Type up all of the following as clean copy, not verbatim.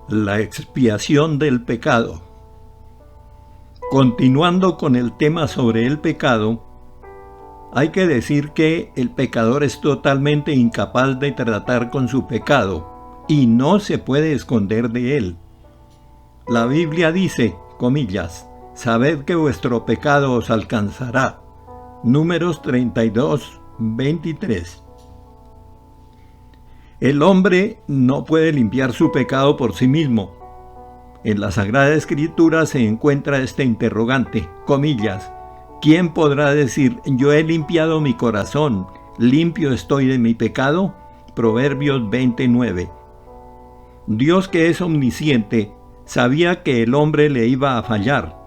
La expiación del pecado. Continuando con el tema sobre el pecado, hay que decir que el pecador es totalmente incapaz de tratar con su pecado y no se puede esconder de él. La Biblia dice, comillas, «Sabed que vuestro pecado os alcanzará». Números 32, 23. El hombre no puede limpiar su pecado por sí mismo. En la Sagrada Escritura se encuentra este interrogante, comillas, ¿quién podrá decir, yo he limpiado mi corazón, limpio estoy de mi pecado? Proverbios 29. Dios, que es omnisciente, sabía que el hombre le iba a fallar,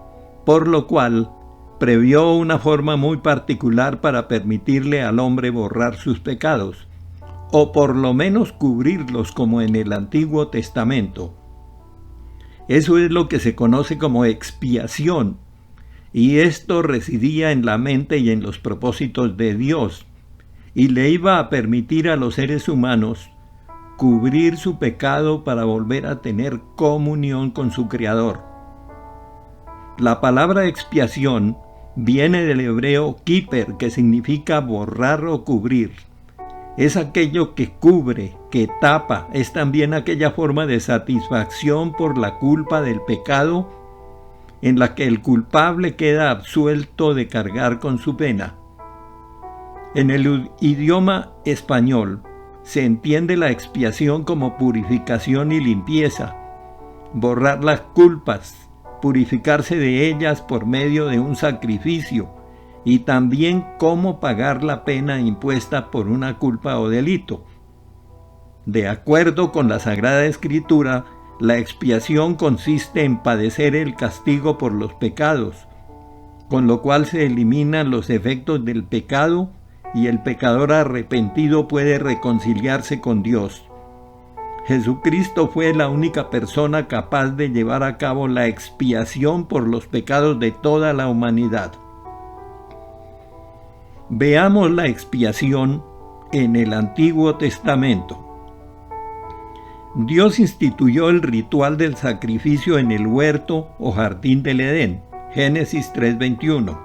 por lo cual previó una forma muy particular para permitirle al hombre borrar sus pecados, o por lo menos cubrirlos como en el Antiguo Testamento. Eso es lo que se conoce como expiación, y esto residía en la mente y en los propósitos de Dios, y le iba a permitir a los seres humanos cubrir su pecado para volver a tener comunión con su Creador. La palabra expiación viene del hebreo kiper, que significa borrar o cubrir. Es aquello que cubre, que tapa, es también aquella forma de satisfacción por la culpa del pecado en la que el culpable queda absuelto de cargar con su pena. En el idioma español se entiende la expiación como purificación y limpieza, borrar las culpas, purificarse de ellas por medio de un sacrificio, y también cómo pagar la pena impuesta por una culpa o delito. De acuerdo con la Sagrada Escritura, la expiación consiste en padecer el castigo por los pecados, con lo cual se eliminan los efectos del pecado y el pecador arrepentido puede reconciliarse con Dios. Jesucristo fue la única persona capaz de llevar a cabo la expiación por los pecados de toda la humanidad. Veamos la expiación en el Antiguo Testamento. Dios instituyó el ritual del sacrificio en el huerto o jardín del Edén, Génesis 3:21.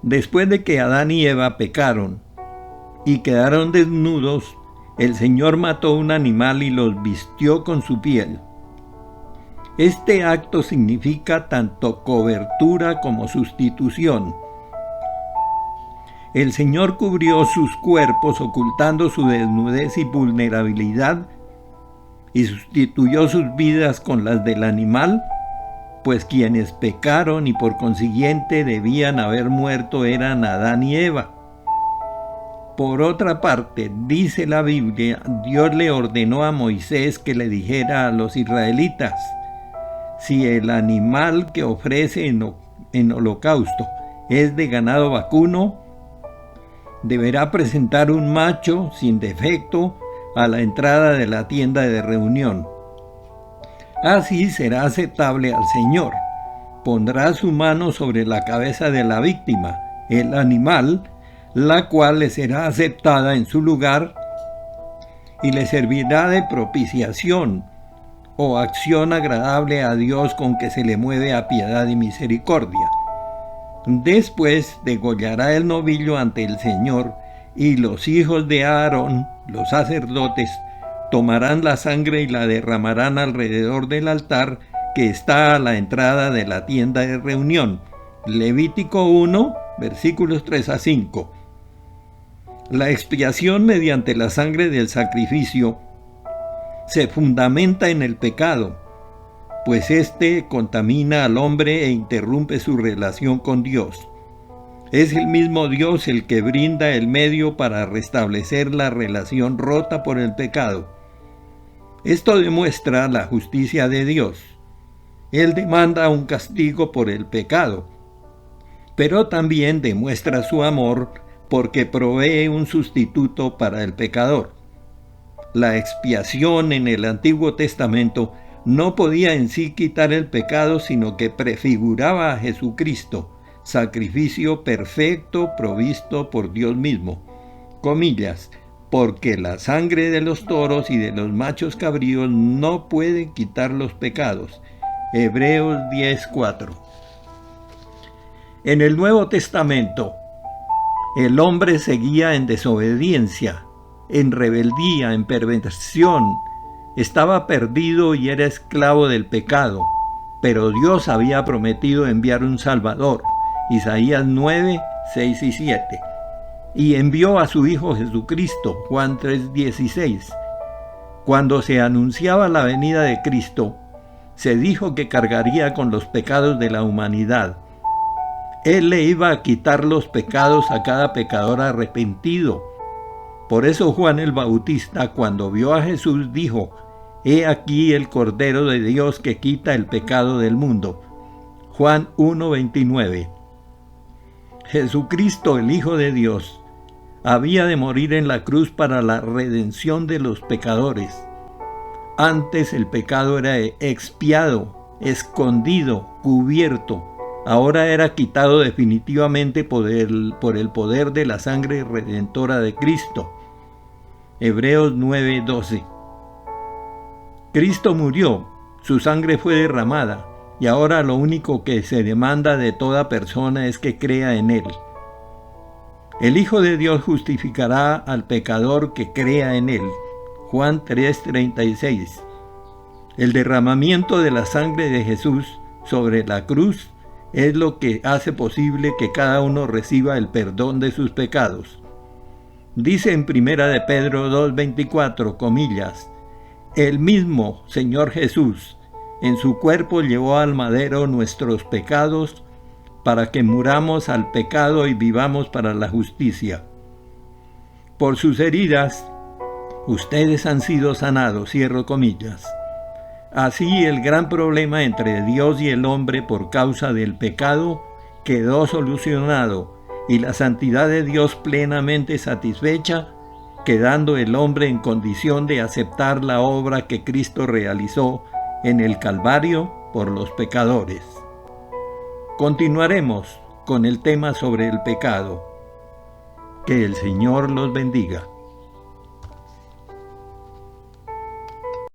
Después de que Adán y Eva pecaron y quedaron desnudos, el Señor mató un animal y los vistió con su piel. Este acto significa tanto cobertura como sustitución. El Señor cubrió sus cuerpos ocultando su desnudez y vulnerabilidad y sustituyó sus vidas con las del animal, pues quienes pecaron y por consiguiente debían haber muerto eran Adán y Eva. Por otra parte, dice la Biblia, Dios le ordenó a Moisés que le dijera a los israelitas, si el animal que ofrece en holocausto es de ganado vacuno, deberá presentar un macho sin defecto a la entrada de la tienda de reunión. Así será aceptable al Señor. Pondrá su mano sobre la cabeza de la víctima, el animal, la cual le será aceptada en su lugar y le servirá de propiciación o acción agradable a Dios con que se le mueve a piedad y misericordia. Después degollará el novillo ante el Señor, y los hijos de Aarón, los sacerdotes, tomarán la sangre y la derramarán alrededor del altar que está a la entrada de la tienda de reunión. Levítico 1, versículos 3 a 5. La expiación mediante la sangre del sacrificio se fundamenta en el pecado, pues éste contamina al hombre e interrumpe su relación con Dios. Es el mismo Dios el que brinda el medio para restablecer la relación rota por el pecado. Esto demuestra la justicia de Dios. Él demanda un castigo por el pecado, pero también demuestra su amor porque provee un sustituto para el pecador. La expiación en el Antiguo Testamento no podía en sí quitar el pecado, sino que prefiguraba a Jesucristo, sacrificio perfecto provisto por Dios mismo. Comillas, porque la sangre de los toros y de los machos cabríos no puede quitar los pecados. Hebreos 10:4. En el Nuevo Testamento, el hombre seguía en desobediencia, en rebeldía, en perversión. Estaba perdido y era esclavo del pecado, pero Dios había prometido enviar un Salvador. Isaías 9, 6 y 7. Y envió a su Hijo Jesucristo, Juan 3:16. Cuando se anunciaba la venida de Cristo, se dijo que cargaría con los pecados de la humanidad. Él le iba a quitar los pecados a cada pecador arrepentido. Por eso Juan el Bautista, cuando vio a Jesús, dijo: «He aquí el Cordero de Dios que quita el pecado del mundo». Juan 1:29. Jesucristo, el Hijo de Dios, había de morir en la cruz para la redención de los pecadores. Antes el pecado era expiado, escondido, cubierto. Ahora era quitado definitivamente por el poder de la sangre redentora de Cristo. Hebreos 9:12. Cristo murió, su sangre fue derramada, y ahora lo único que se demanda de toda persona es que crea en Él. El Hijo de Dios justificará al pecador que crea en Él. Juan 3:36. El derramamiento de la sangre de Jesús sobre la cruz es lo que hace posible que cada uno reciba el perdón de sus pecados. Dice en 1 de Pedro 2:24, comillas, «El mismo Señor Jesús en su cuerpo llevó al madero nuestros pecados, para que muramos al pecado y vivamos para la justicia. Por sus heridas, ustedes han sido sanados», cierro comillas. Así el gran problema entre Dios y el hombre por causa del pecado quedó solucionado y la santidad de Dios plenamente satisfecha, quedando el hombre en condición de aceptar la obra que Cristo realizó en el Calvario por los pecadores. Continuaremos con el tema sobre el pecado. Que el Señor los bendiga.